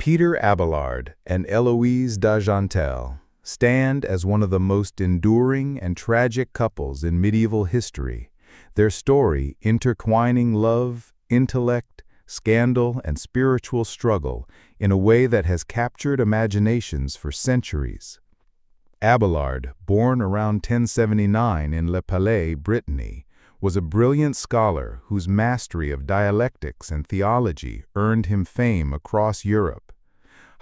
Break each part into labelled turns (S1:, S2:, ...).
S1: Peter Abelard and Héloïse d'Argentel stand as one of the most enduring and tragic couples in medieval history, their story intertwining love, intellect, scandal, and spiritual struggle in a way that has captured imaginations for centuries. Abelard, born around 1079 in Le Palais, Brittany, was a brilliant scholar whose mastery of dialectics and theology earned him fame across Europe.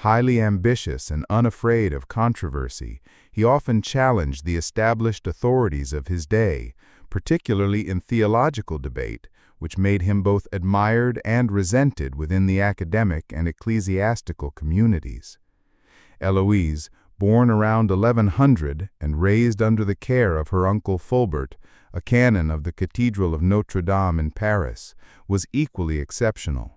S1: Highly ambitious and unafraid of controversy, he often challenged the established authorities of his day, particularly in theological debate, which made him both admired and resented within the academic and ecclesiastical communities. Héloïse, born around 1100 and raised under the care of her uncle Fulbert, a canon of the Cathedral of Notre Dame in Paris, was equally exceptional.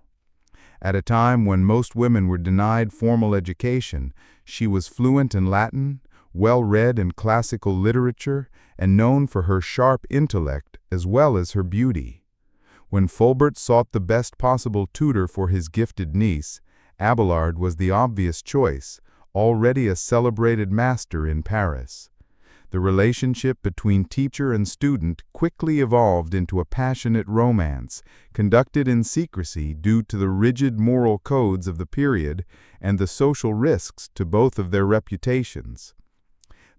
S1: At a time when most women were denied formal education, she was fluent in Latin, well-read in classical literature, and known for her sharp intellect as well as her beauty. When Fulbert sought the best possible tutor for his gifted niece, Abelard was the obvious choice, already a celebrated master in Paris. The relationship between teacher and student quickly evolved into a passionate romance, conducted in secrecy due to the rigid moral codes of the period and the social risks to both of their reputations.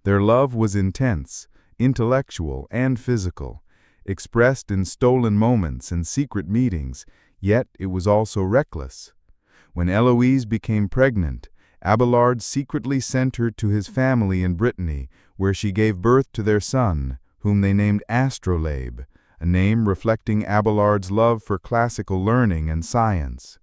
S1: Their love was intense, intellectual, and physical, expressed in stolen moments and secret meetings, yet it was also reckless. When Héloïse became pregnant, Abelard secretly sent her to his family in Brittany, where she gave birth to their son, whom they named Astrolabe, a name reflecting Abelard's love for classical learning and science.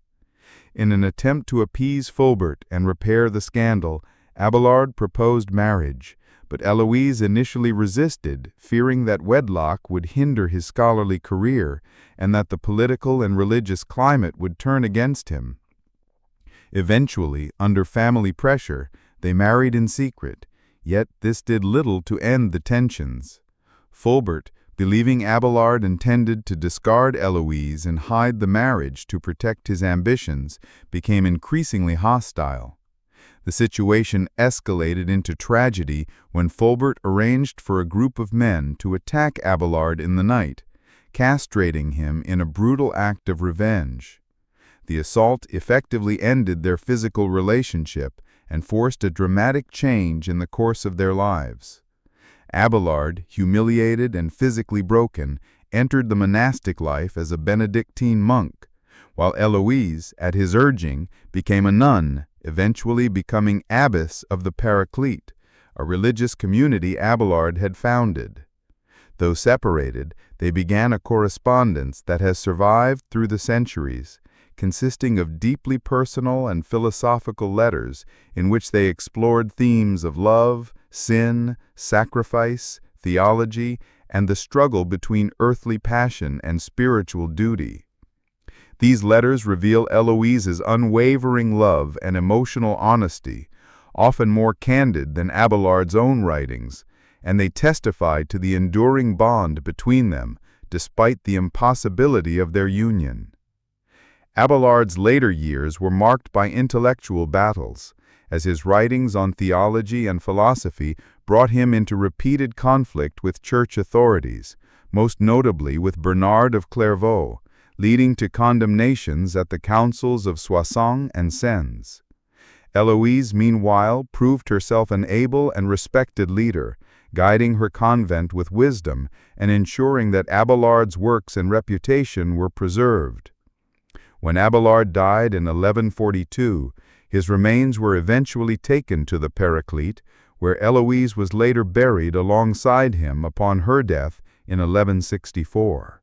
S1: In an attempt to appease Fulbert and repair the scandal, Abelard proposed marriage, but Héloïse initially resisted, fearing that wedlock would hinder his scholarly career and that the political and religious climate would turn against him. Eventually, under family pressure, they married in secret, yet this did little to end the tensions. Fulbert, believing Abelard intended to discard Héloïse and hide the marriage to protect his ambitions, became increasingly hostile. The situation escalated into tragedy when Fulbert arranged for a group of men to attack Abelard in the night, castrating him in a brutal act of revenge. The assault effectively ended their physical relationship and forced a dramatic change in the course of their lives. Abelard, humiliated and physically broken, entered the monastic life as a Benedictine monk, while Héloïse, at his urging, became a nun, eventually becoming abbess of the Paraclete, a religious community Abelard had founded. Though separated, they began a correspondence that has survived through the centuries, consisting of deeply personal and philosophical letters in which they explored themes of love, sin, sacrifice, theology, and the struggle between earthly passion and spiritual duty. These letters reveal Héloïse's unwavering love and emotional honesty, often more candid than Abelard's own writings, and they testify to the enduring bond between them, despite the impossibility of their union. Abelard's later years were marked by intellectual battles, as his writings on theology and philosophy brought him into repeated conflict with church authorities, most notably with Bernard of Clairvaux, leading to condemnations at the councils of Soissons and Sens. Héloïse, meanwhile, proved herself an able and respected leader, guiding her convent with wisdom and ensuring that Abelard's works and reputation were preserved. When Abelard died in 1142, his remains were eventually taken to the Paraclete, where Héloïse was later buried alongside him upon her death in 1164.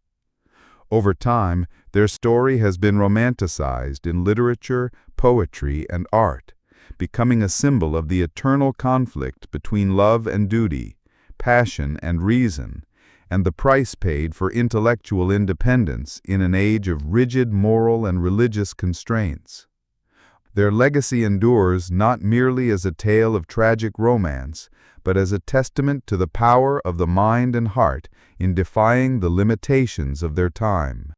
S1: Over time, their story has been romanticized in literature, poetry, and art, becoming a symbol of the eternal conflict between love and duty, passion and reason, and the price paid for intellectual independence in an age of rigid moral and religious constraints. Their legacy endures not merely as a tale of tragic romance, but as a testament to the power of the mind and heart in defying the limitations of their time.